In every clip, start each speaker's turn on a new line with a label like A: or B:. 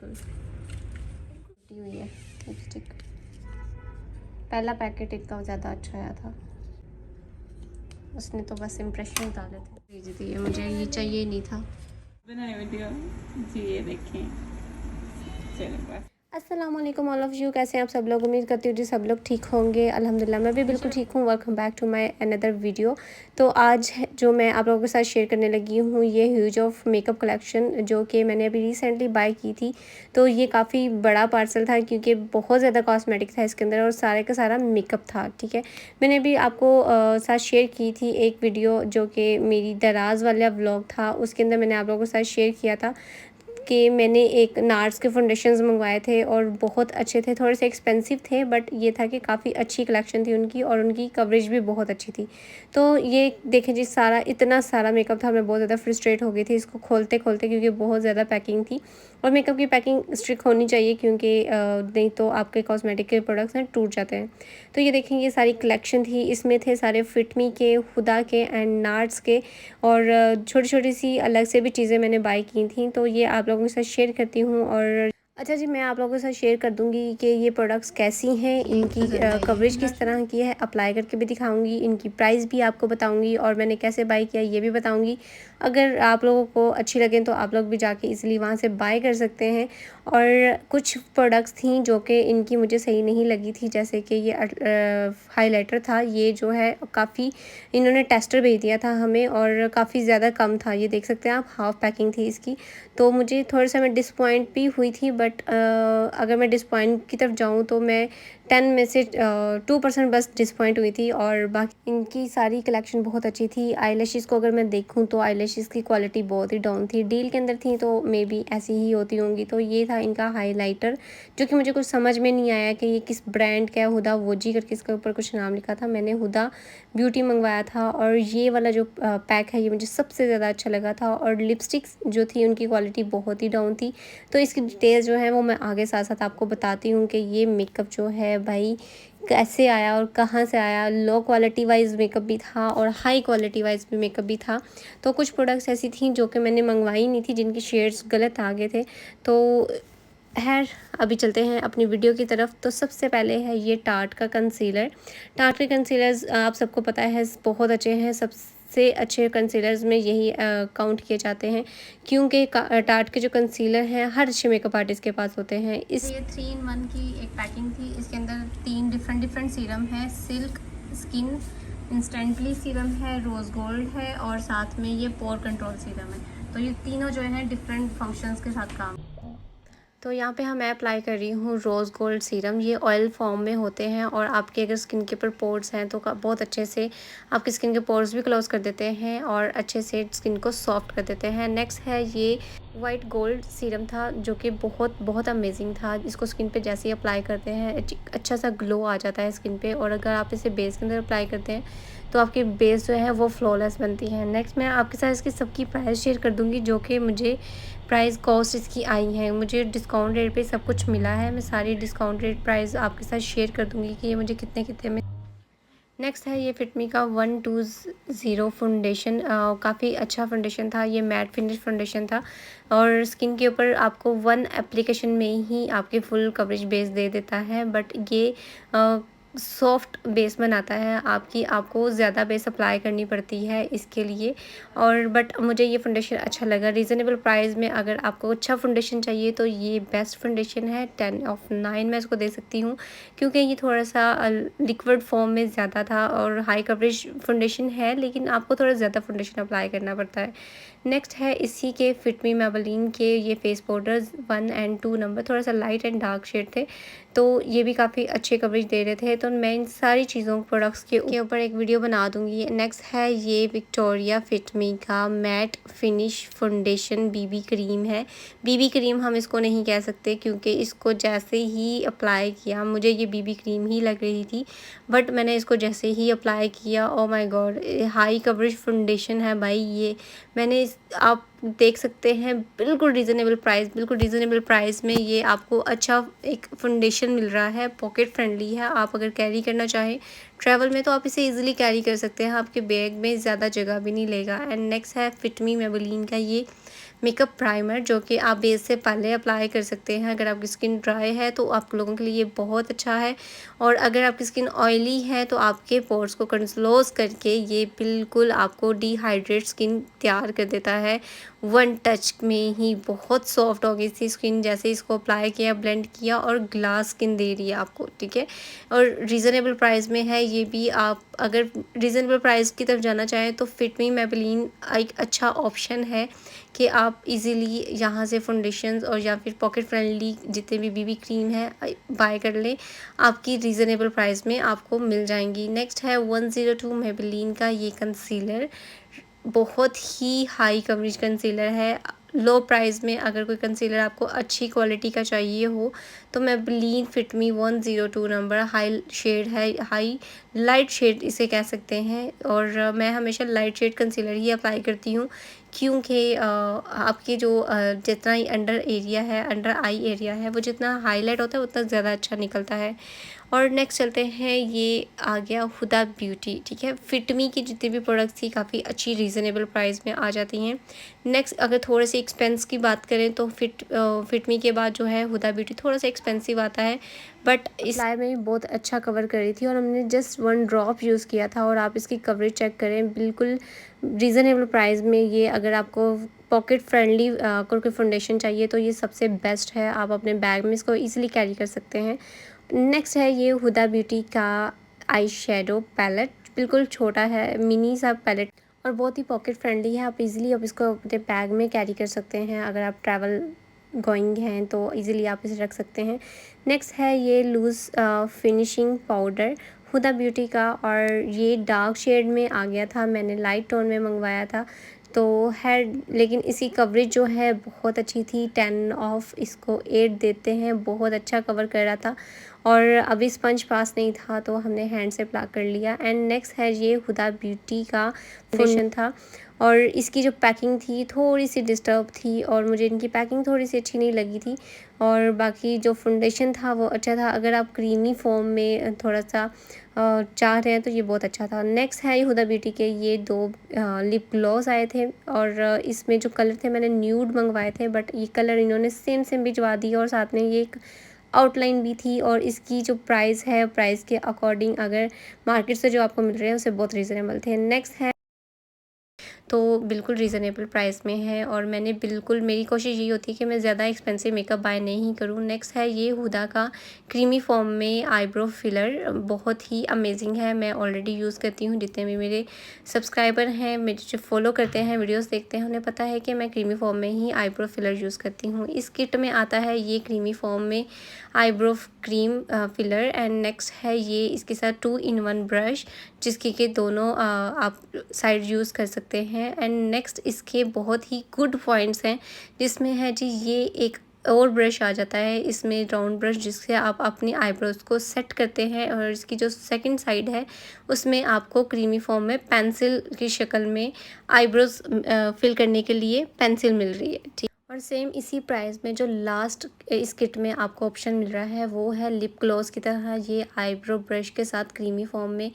A: बिल्कुल टूटी हुई है लिपस्टिक। पहला पैकेट इतना ज़्यादा अच्छा आया था, उसने तो बस इम्प्रेशन डाले थे, भेज दिए। मुझे ये चाहिए नहीं था।
B: बनाए वीडियो जी, ये देखें। चलो बस।
A: अस्सलाम वालेकुम ऑल ऑफ़ यू, कैसे हैं आप सब लोग। उम्मीद करती हूँ जी सब लोग ठीक होंगे। अल्हम्दुलिल्लाह मैं भी बिल्कुल ठीक हूँ। Welcome back to my another video. तो आज जो मैं आप लोगों के साथ शेयर करने लगी हूँ ये ह्यूज ऑफ मेकअप कलेक्शन, जो कि मैंने अभी रिसेंटली बाय की थी। तो ये काफ़ी बड़ा पार्सल था क्योंकि बहुत ज़्यादा कॉस्मेटिक था इसके अंदर और सारे का सारा मेकअप था। ठीक है, मैंने अभी आपको साथ शेयर की थी एक वीडियो जो कि मेरी दराज वाला व्लॉग था, उसके अंदर मैंने आप लोगों के साथ शेयर किया था कि मैंने एक नार्स के फाउंडेशंस मंगवाए थे और बहुत अच्छे थे। थोड़े से एक्सपेंसिव थे बट ये था कि काफ़ी अच्छी कलेक्शन थी उनकी और उनकी कवरेज भी बहुत अच्छी थी। तो ये देखें जी, सारा इतना सारा मेकअप था, मैं बहुत ज़्यादा फ्रस्ट्रेट हो गई थी इसको खोलते खोलते क्योंकि बहुत ज़्यादा पैकिंग थी। और मेकअप की पैकिंग स्ट्रिक्ट होनी चाहिए क्योंकि नहीं तो आपके कॉस्मेटिक के प्रोडक्ट्स हैं टूट जाते हैं। तो ये देखें, ये सारी कलेक्शन थी, इसमें थे सारे फिटमी के, हुदा के एंड नार्स के और छोटी छोटी सी अलग से भी चीज़ें मैंने बाय की थी। तो ये आप लोगों के साथ शेयर करती हूँ। और अच्छा जी, मैं आप लोगों के साथ शेयर कर दूँगी कि ये प्रोडक्ट्स कैसी हैं, इनकी कवरेज किस तरह की है, अप्लाई करके भी दिखाऊंगी, इनकी प्राइस भी आपको बताऊंगी और मैंने कैसे बाय किया ये भी बताऊंगी। अगर आप लोगों को अच्छी लगें तो आप लोग भी जाके इजीली वहाँ से बाय कर सकते हैं। और कुछ प्रोडक्ट्स थी जो कि इनकी मुझे सही नहीं लगी थी, जैसे कि ये हाइलाइटर था, ये जो है काफ़ी इन्होंने टेस्टर भेज दिया था हमें और काफ़ी ज़्यादा कम था। ये देख सकते हैं आप, हाफ़ पैकिंग थी इसकी। तो मुझे थोड़ा सा मैं डिसपॉइंट भी हुई थी बट अगर मैं डिसपॉइंट की तरफ जाऊँ तो मैं 10 में से 2% बस डिसपॉइंट हुई थी और बाकी इनकी सारी कलेक्शन बहुत अच्छी थी। आईलैशेस को अगर मैं देखूँ तो आईलैशेस की क्वालिटी बहुत ही डाउन थी, डील के अंदर थी तो मे बी ऐसी ही होती होंगी। तो ये था इनका हाइलाइटर जो कि मुझे कुछ समझ में नहीं आया कि ये किस ब्रांड का है। हुदा वोजी करके इसके ऊपर कुछ नाम लिखा था, मैंने हुदा ब्यूटी मंगवाया था। और ये वाला जो पैक है ये मुझे सबसे ज़्यादा अच्छा लगा था। और लिपस्टिक्स जो थी उनकी क्वालिटी बहुत ही डाउन थी। तो इसकी डिटेल्स जो है वो मैं आगे साथ साथ आपको बताती हूँ कि ये मेकअप जो है भाई कैसे आया और कहाँ से आया। लो क्वालिटी वाइज मेकअप भी था और हाई क्वालिटी वाइज भी मेकअप भी था। तो कुछ प्रोडक्ट्स ऐसी थी जो कि मैंने मंगवाई नहीं थी, जिनके शेड्स गलत आ गए थे। तो खैर अभी चलते हैं अपनी वीडियो की तरफ। तो सबसे पहले है ये टार्ट का कंसीलर। टार्ट के कंसीलर्स आप सबको पता है बहुत अच्छे हैं, सबसे अच्छे कंसीलर्स में यही काउंट किए जाते हैं क्योंकि टार्ट के जो कंसीलर हैं हर अच्छे मेकअप आर्टिस्ट के पास होते हैं। ये 3 in 1 की एक पैकिंग थी, इसके अंदर 3 डिफरेंट सीरम है। सिल्क, स्किन इंस्टेंटली सीरम है, रोज़ गोल्ड है और साथ में ये पोर कंट्रोल सीरम है। तो ये तीनों जो है डिफरेंट फंक्शंस के साथ काम। तो यहाँ पे मैं अप्लाई कर रही हूँ रोज़ गोल्ड सीरम। ये ऑयल फॉर्म में होते हैं और आपके अगर स्किन के ऊपर पोर्स हैं तो बहुत अच्छे से आपकी स्किन के पोर्स भी क्लोज कर देते हैं और अच्छे से स्किन को सॉफ्ट कर देते हैं। नेक्स्ट है ये वाइट गोल्ड सीरम था जो कि बहुत बहुत अमेजिंग था। इसको स्किन पे जैसे ही अप्लाई करते हैं अच्छा सा ग्लो आ जाता है स्किन पे। और अगर आप इसे बेस के अंदर अप्लाई करते हैं तो आपकी बेस जो है वो फ्लॉलेस बनती है। नेक्स्ट मैं आपके साथ इसकी सबकी प्राइस शेयर कर दूँगी जो कि मुझे प्राइस कॉस्ट इसकी आई है। मुझे डिस्काउंट रेट पे सब कुछ मिला है, मैं सारी डिस्काउंट रेट प्राइस आपके साथ शेयर कर दूँगी कि ये मुझे कितने कितने में। नेक्स्ट है ये फिटमी का 120 फाउंडेशन। काफ़ी अच्छा फाउंडेशन था, ये मैट फिनिश फाउंडेशन था और स्किन के ऊपर आपको 1 एप्लीकेशन में ही आपके फुल कवरेज बेस दे देता है। बट ये सॉफ्ट बेस बनाता है आपकी, आपको ज़्यादा बेस अप्लाई करनी पड़ती है इसके लिए। और बट मुझे ये फाउंडेशन अच्छा लगा रीज़नेबल प्राइस में। अगर आपको अच्छा फाउंडेशन चाहिए तो ये बेस्ट फाउंडेशन है, 10/9 मैं इसको दे सकती हूँ क्योंकि ये थोड़ा सा लिक्विड फॉर्म में ज़्यादा था और हाई कवरेज फाउंडेशन है लेकिन आपको थोड़ा ज़्यादा फाउंडेशन अप्लाई करना पड़ता है। नेक्स्ट है इसी के फिटमी मेबेलिन के ये फेस पाउडर्स 1 और 2 नंबर, थोड़ा सा लाइट एंड डार्क शेड थे तो ये भी काफ़ी अच्छे कवरेज दे रहे थे। तो मैं इन सारी चीज़ों प्रोडक्ट्स के ऊपर एक वीडियो बना दूँगी। नेक्स्ट है ये विक्टोरिया फिटमी का matte finish foundation BB cream है। बीबी क्रीम हम इसको नहीं कह सकते क्योंकि इसको जैसे ही अप्लाई किया, मुझे ये बीबी क्रीम ही लग रही थी बट मैंने इसको जैसे ही अप्लाई किया, oh my God, high coverage foundation है भाई ये। मैंने आप देख सकते हैं बिल्कुल रीज़नेबल प्राइस में ये आपको अच्छा एक फाउंडेशन मिल रहा है। पॉकेट फ्रेंडली है, आप अगर कैरी करना चाहें ट्रैवल में तो आप इसे इजीली कैरी कर सकते हैं, आपके बैग में ज़्यादा जगह भी नहीं लेगा। एंड नेक्स्ट है फिटमी मेबेलिन का ये मेकअप प्राइमर, जो कि आप बेस से पहले अप्लाई कर सकते हैं। अगर आपकी स्किन ड्राई है तो आप लोगों के लिए ये बहुत अच्छा है, और अगर आपकी स्किन ऑयली है तो आपके पोर्स को क्लोज करके ये बिल्कुल आपको डिहाइड्रेट स्किन तैयार कर देता है। वन टच में ही बहुत सॉफ्ट हो गई थी स्किन, जैसे इसको अप्लाई किया, ब्लेंड किया, और ग्लास स्किन दे रही है आपको, ठीक है। और रीज़नेबल प्राइस में है ये भी। आप अगर रीज़नेबल प्राइस की तरफ जाना चाहें तो फिट मी मेबेलिन एक अच्छा ऑप्शन है कि आप इजीली यहाँ से फाउंडेशंस और या फिर पॉकेट फ्रेंडली जितने भी बीबी क्रीम है बाय कर लें, आपकी रीज़नेबल प्राइस में आपको मिल जाएंगी। नेक्स्ट है 102 मेबेलिन का ये कंसीलर। बहुत ही हाई कवरेज कंसीलर है। लो प्राइस में अगर कोई कंसीलर आपको अच्छी क्वालिटी का चाहिए हो तो मेबेलिन फिट मी 102 नंबर हाई शेड है, हाई लाइट शेड इसे कह सकते हैं। और मैं हमेशा लाइट शेड कंसीलर ही अप्लाई करती हूँ, क्योंकि आपके जो जितना ही अंडर एरिया है, अंडर आई एरिया है, वो जितना हाईलाइट होता है उतना ज़्यादा अच्छा निकलता है। और नेक्स्ट चलते हैं, ये आ गया हुदा ब्यूटी, ठीक है। फिटमी की जितनी भी प्रोडक्ट्स थी काफ़ी अच्छी रीज़नेबल प्राइस में आ जाती हैं। नेक्स्ट अगर थोड़े से एक्सपेंस की बात करें तो फिटमी के बाद जो है हुदा ब्यूटी थोड़ा सा एक्सपेंसिव आता है, बट इस लाइव में भी बहुत अच्छा कवर कर रही थी, और हमने जस्ट 1 ड्रॉप यूज़ किया था। और आप इसकी कवरेज चेक करें, बिल्कुल रीज़नेबल प्राइस में ये। अगर आपको पॉकेट फ्रेंडली कोई फाउंडेशन चाहिए तो ये सबसे बेस्ट है। आप अपने बैग में इसको ईजिली कैरी कर सकते हैं। नेक्स्ट है ये हुदा ब्यूटी का आई शेडो पैलेट। बिल्कुल छोटा है, मिनी सा पैलेट, और बहुत ही पॉकेट फ्रेंडली है। आप इजीली आप इसको अपने बैग में कैरी कर सकते हैं। अगर आप ट्रैवल गोइंग हैं तो इजीली आप इसे रख सकते हैं। नेक्स्ट है ये loose finishing powder Huda Beauty का, और ये डार्क शेड में आ गया था, मैंने लाइट टोन में मंगवाया था तो है। लेकिन इसकी कवरेज जो है बहुत अच्छी थी, 10 ऑफ इसको 8 देते हैं, बहुत अच्छा कवर कर रहा था। और अभी स्पंज पास नहीं था तो हमने हैंड से अप्लाई कर लिया। एंड नेक्स्ट है ये हुदा ब्यूटी का फाउंडेशन था, और इसकी जो पैकिंग थी थोड़ी सी डिस्टर्ब थी, और मुझे इनकी पैकिंग थोड़ी सी अच्छी नहीं लगी थी। और बाकी जो फाउंडेशन था वो अच्छा था। अगर आप क्रीमी फॉर्म में थोड़ा सा चाह रहे हैं तो ये बहुत अच्छा था। नेक्स्ट है हुदा ब्यूटी के ये 2 लिप ग्लॉस आए थे, और इसमें जो कलर थे मैंने न्यूड मंगवाए थे, बट ये कलर इन्होंने सेम भिजवा दी, और साथ में ये एक आउटलाइन भी थी। और इसकी जो प्राइस है, प्राइस के अकॉर्डिंग अगर मार्केट से जो आपको मिल रहे हैं उससे बहुत रीज़नेबल थे। नेक्स्ट है तो बिल्कुल रीज़नेबल प्राइस में है, और मैंने बिल्कुल, मेरी कोशिश यही होती है कि मैं ज़्यादा एक्सपेंसिव मेकअप बाय नहीं करूँ। नेक्स्ट है ये हुदा का क्रीमी फॉर्म में आईब्रो फिलर। बहुत ही अमेजिंग है, मैं ऑलरेडी यूज़ करती हूँ। जितने भी मेरे सब्सक्राइबर हैं, मेरे जो फॉलो करते हैं, वीडियोस देखते हैं, उन्हें पता है कि मैं क्रीमी फॉर्म में ही आईब्रो फिलर यूज़ करती हूँ। इस किट में आता है ये क्रीमी फॉर्म में eyebrow cream filler. And next है ये इसके साथ 2 in 1 ब्रश, जिसके के दोनों आप साइड यूज़ कर सकते हैं। एंड नेक्स्ट इसके बहुत ही गुड पॉइंट्स हैं, जिसमें है जी ये एक और ब्रश आ जाता है इसमें, राउंड ब्रश, जिससे आप अपनी आईब्रोज को सेट करते हैं। और इसकी जो सेकंड साइड है उसमें आपको क्रीमी फॉर्म में पेंसिल की शक्ल में आईब्रोज फिल करने के लिए पेंसिल मिल रही है, ठीक। और सेम इसी प्राइस में जो लास्ट इस किट में आपको ऑप्शन मिल रहा है वो है लिप ग्लॉस की तरह ये आईब्रो ब्रश के साथ क्रीमी फॉर्म में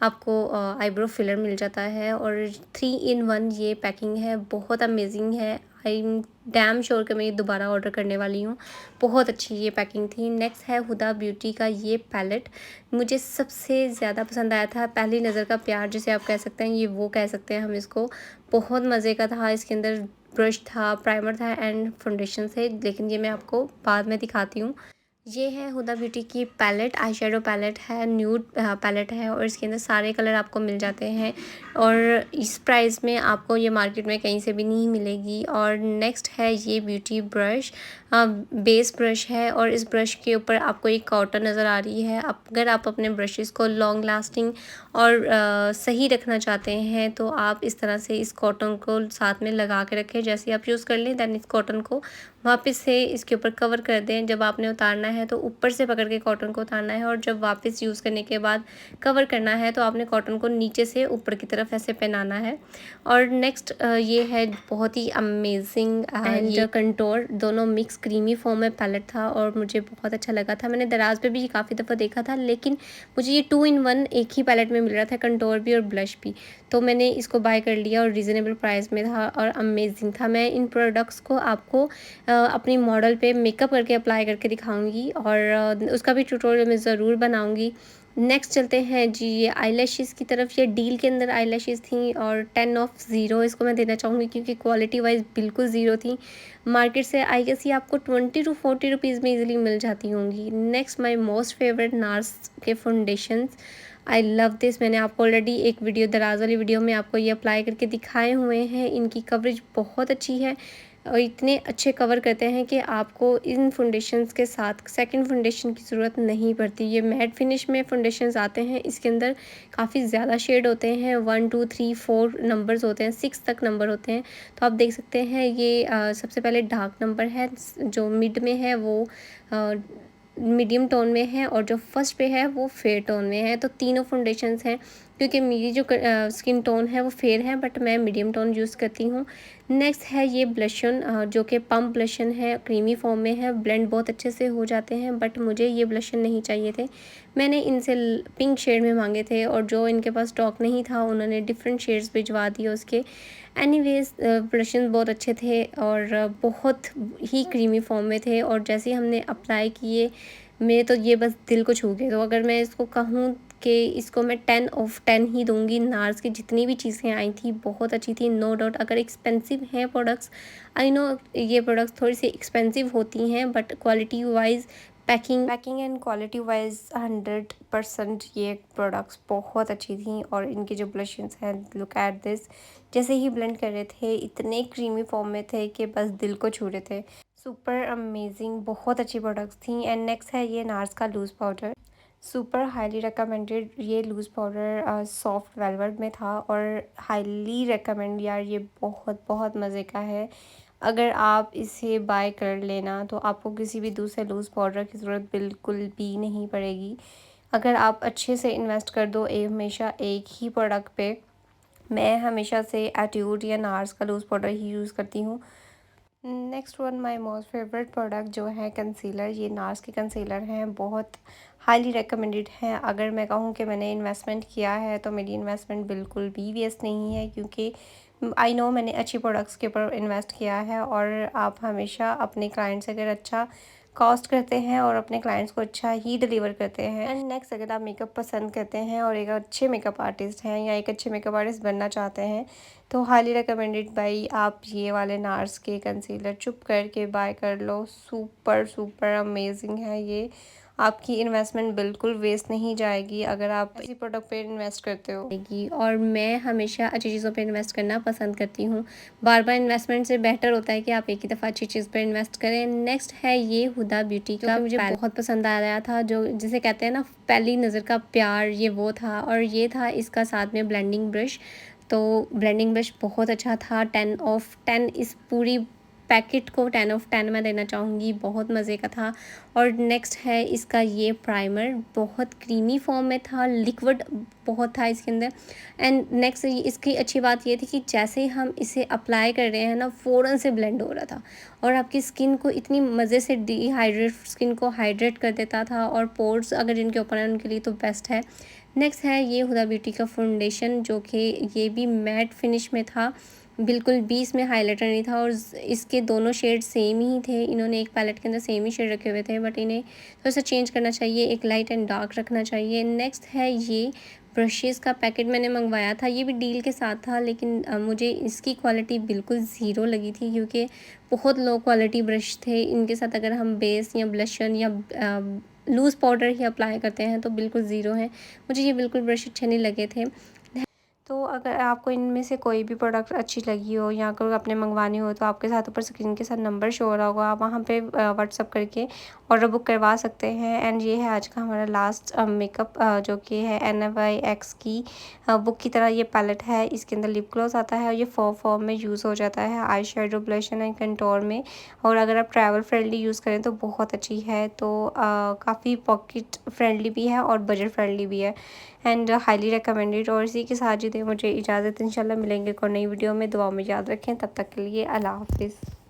A: आपको आईब्रो फिलर मिल जाता है। और 3 in 1 ये पैकिंग है, बहुत अमेजिंग है। आई एम डैम श्योर कि मैं ये दोबारा ऑर्डर करने वाली हूँ, बहुत अच्छी ये पैकिंग थी। नेक्स्ट है हुदा ब्यूटी का ये पैलेट, मुझे सबसे ज़्यादा पसंद आया था। पहली नज़र का प्यार जिसे आप कह सकते हैं, ये वो कह सकते हैं हम इसको। बहुत मज़े का था, इसके अंदर ब्रश था, प्राइमर था एंड फाउंडेशन थे, लेकिन ये मैं आपको बाद में दिखाती हूँ। ये है हुदा ब्यूटी की पैलेट, आई शेडो पैलेट है, न्यूड पैलेट है, और इसके अंदर सारे कलर आपको मिल जाते हैं। और इस प्राइस में आपको ये मार्केट में कहीं से भी नहीं मिलेगी। और नेक्स्ट है ये ब्यूटी ब्रश, बेस ब्रश है, और इस ब्रश के ऊपर आपको एक कॉटन नज़र आ रही है। अगर आप अपने ब्रशेस को लॉन्ग लास्टिंग और सही रखना चाहते हैं तो आप इस तरह से इस कॉटन को साथ में लगा के रखें। जैसे आप यूज़ कर लें, दैन इस कॉटन को वापस से इसके ऊपर कवर कर दें। जब आपने उतारना है तो ऊपर से पकड़ के कॉटन को उतारना है, और जब वापस यूज़ करने के बाद कवर करना है तो आपने कॉटन को नीचे से ऊपर की तरफ तरफ ऐसे पहनाना है। और नेक्स्ट ये है बहुत ही अमेजिंग एंड कंटोर, दोनों मिक्स क्रीमी फॉर्म में पैलेट था और मुझे बहुत अच्छा लगा था। मैंने दराज पे भी काफ़ी दफ़ा देखा था, लेकिन मुझे ये 2 in 1 एक ही पैलेट में मिल रहा था, कंटोर भी और ब्लश भी। तो मैंने इसको बाय कर लिया और रीज़नेबल प्राइस में था और अमेजिंग था। मैं इन प्रोडक्ट्स को आपको अपनी मॉडल पे मेकअप करके अप्लाई करके दिखाऊंगी और उसका भी ट्यूटोरियल मैं ज़रूर बनाऊंगी। नेक्स्ट चलते हैं जी ये आईलैशेस की तरफ। ये डील के अंदर आईलैशेस थी और 10 ऑफ 0 इसको मैं देना चाहूँगी, क्योंकि क्वालिटी वाइज बिल्कुल ज़ीरो थी। मार्केट से आई गेस ये आपको 20 to 40 रुपीज़ में इजीली मिल जाती होंगी। Next my most favourite nurse के फाउंडेशंस, आई लव दिस। मैंने आपको ऑलरेडी एक वीडियो, दराज वाली वीडियो में आपको ये अप्लाई करके दिखाए हुए हैं। इनकी कवरेज बहुत अच्छी है और इतने अच्छे कवर करते हैं कि आपको इन फाउंडेशंस के साथ सेकंड फाउंडेशन की ज़रूरत नहीं पड़ती। ये मैट फिनिश में फाउंडेशंस आते हैं, इसके अंदर काफ़ी ज़्यादा शेड होते हैं, 1 2 3 4 नंबर्स होते हैं, 6 तक नंबर होते हैं। तो आप देख सकते हैं ये सबसे पहले डार्क नंबर है, जो मिड में है वो मीडियम टोन में है और जो फर्स्ट पे है वो फेयर टोन में है। तो तीनों फाउंडेशंस हैं, क्योंकि मेरी जो स्किन टोन है वो फेयर है बट मैं मीडियम टोन यूज़ करती हूँ। नेक्स्ट है ये ब्लशन, जो कि पम्प ब्लशन है, क्रीमी फॉर्म में है, ब्लेंड बहुत अच्छे से हो जाते हैं, बट मुझे ये ब्लशन नहीं चाहिए थे। मैंने इनसे पिंक शेड में मांगे थे और जो इनके पास स्टॉक नहीं था उन्होंने डिफरेंट शेड्स भिजवा दिए उसके। एनीवेज ब्लशन बहुत अच्छे थे और बहुत ही क्रीमी फॉर्म में थे और जैसे ही हमने अप्लाई किए मेरे तो ये बस दिल को छू गए। तो अगर मैं इसको कहूँ कि इसको मैं 10 ऑफ 10 ही दूंगी। नार्स की जितनी भी चीज़ें आई थी बहुत अच्छी थी, नो डाउट। अगर एक्सपेंसिव हैं प्रोडक्ट्स, आई नो ये प्रोडक्ट्स थोड़ी सी एक्सपेंसिव होती हैं, but quality wise packing and quality wise 100% ये प्रोडक्ट्स बहुत अच्छी थी। और इनके जो ब्लशेस हैं, लुक एट दिस, जैसे ही ब्लेंड कर रहे थे इतने क्रीमी फॉर्म में थे कि बस दिल को छू रहे थे। सुपर अमेजिंग, बहुत अच्छी प्रोडक्ट्स थी। एंड नेक्स्ट है ये नार्स का loose powder, super highly recommended. ये लूज़ पाउडर सॉफ्ट वेलवेट में था और हाईली रिकमेंड यार, ये बहुत बहुत मज़े का है। अगर आप इसे बाय कर लेना तो आपको किसी भी दूसरे लूज़ पाउडर की ज़रूरत बिल्कुल भी नहीं पड़ेगी। अगर आप अच्छे से इन्वेस्ट कर दो हमेशा एक ही प्रोडक्ट पे। मैं हमेशा से एट्यूड या नार्स का लूज़ पाउडर ही यूज़ करती हूँ। Next one my most favourite product जो है कंसीलर। ये नार्स के कंसीलर हैं, बहुत हाईली रिकमेंडेड हैं। अगर मैं कहूँ कि मैंने इन्वेस्टमेंट किया है तो मेरी इन्वेस्टमेंट बिल्कुल भी वेस्ट नहीं है, क्योंकि आई नो मैंने अच्छी प्रोडक्ट्स के ऊपर इन्वेस्ट किया है। और आप हमेशा अपने क्लाइंट्स अगर अच्छा कॉस्ट करते हैं और अपने क्लाइंट्स को अच्छा ही डिलीवर करते हैं। एंड नेक्स्ट, अगर आप मेकअप पसंद करते हैं और एक अच्छे मेकअप आर्टिस्ट हैं या एक अच्छे मेकअप आर्टिस्ट बनना चाहते हैं तो हाईली रिकमेंडेड बाई आप ये वाले नार्स के कंसीलर चुप करके बाय कर लो। सुपर सुपर अमेजिंग है ये, आपकी इन्वेस्टमेंट बिल्कुल वेस्ट नहीं जाएगी अगर आप इसी प्रोडक्ट पे इन्वेस्ट करते हो। और मैं हमेशा अच्छी चीज़ों पे इन्वेस्ट करना पसंद करती हूँ। बार बार इन्वेस्टमेंट से बेहतर होता है कि आप एक ही दफ़ा अच्छी चीज़ पर इन्वेस्ट करें। नेक्स्ट है ये हुदा ब्यूटी का, मुझे बहुत पसंद आया था, जो जिसे कहते हैं ना पहली नज़र का प्यार, ये वो था। और ये था इसका साथ में ब्लेंडिंग ब्रश। तो ब्लेंडिंग ब्रश बहुत अच्छा था, 10 ऑफ 10 इस पूरी पैकेट को 10 ऑफ 10 मैं देना चाहूँगी, बहुत मज़े का था। और नेक्स्ट है इसका ये प्राइमर, बहुत क्रीमी फॉर्म में था, लिक्विड बहुत था इसके अंदर। एंड नेक्स्ट इसकी अच्छी बात ये थी कि जैसे ही हम इसे अप्लाई कर रहे हैं ना फ़ौरन से ब्लेंड हो रहा था और आपकी स्किन को इतनी मज़े से डिहाइड्रेट, स्किन को हाइड्रेट कर देता था। और पोर्स अगर जिनके ऊपर हैं उनके लिए तो बेस्ट है। नेक्स्ट है ये हुदा ब्यूटी का फाउंडेशन, जो कि ये भी मैट फिनिश में था, बिल्कुल भी इसमें हाइलाइटर नहीं था और इसके दोनों शेड सेम ही थे। इन्होंने एक पैलेट के अंदर सेम ही शेड रखे हुए थे, बट इन्हें थोड़ा सा चेंज करना चाहिए, एक लाइट एंड डार्क रखना चाहिए। नेक्स्ट है ये ब्रशेज़ का पैकेट मैंने मंगवाया था, ये भी डील के साथ था, लेकिन मुझे इसकी क्वालिटी बिल्कुल ज़ीरो लगी थी, क्योंकि बहुत लो क्वालिटी ब्रश थे। इनके साथ अगर हम बेस या ब्लशन या लूज़ पाउडर ही अप्लाई करते हैं तो बिल्कुल ज़ीरो है। मुझे ये बिल्कुल ब्रश अच्छे नहीं लगे थे। तो अगर आपको इनमें से कोई भी प्रोडक्ट अच्छी लगी हो या अगर आपने मंगवानी हो तो आपके साथ ऊपर स्क्रीन के साथ नंबर शो हो रहा होगा, आप वहाँ पे व्हाट्सअप करके ऑर्डर बुक करवा सकते हैं। एंड ये है आज का हमारा लास्ट मेकअप, जो कि है NYX की बुक की तरह ये पैलेट है। इसके अंदर लिप ग्लॉस आता है और ये फॉर्म में यूज़ हो जाता है, आई शेडो, ब्लशन एंड कंटोर में। और अगर आप ट्रैवल फ्रेंडली यूज़ करें तो बहुत अच्छी है, तो काफ़ी पॉकेट फ्रेंडली भी है और बजट फ्रेंडली भी है एंड हाईली रिकमेंडेड। और इसी के साथ जो मुझे इजाज़त। इंशाल्लाह मिलेंगे एक और नई वीडियो में। दुआ में याद रखें। तब तक के लिए अल्लाह हाफ़िज़।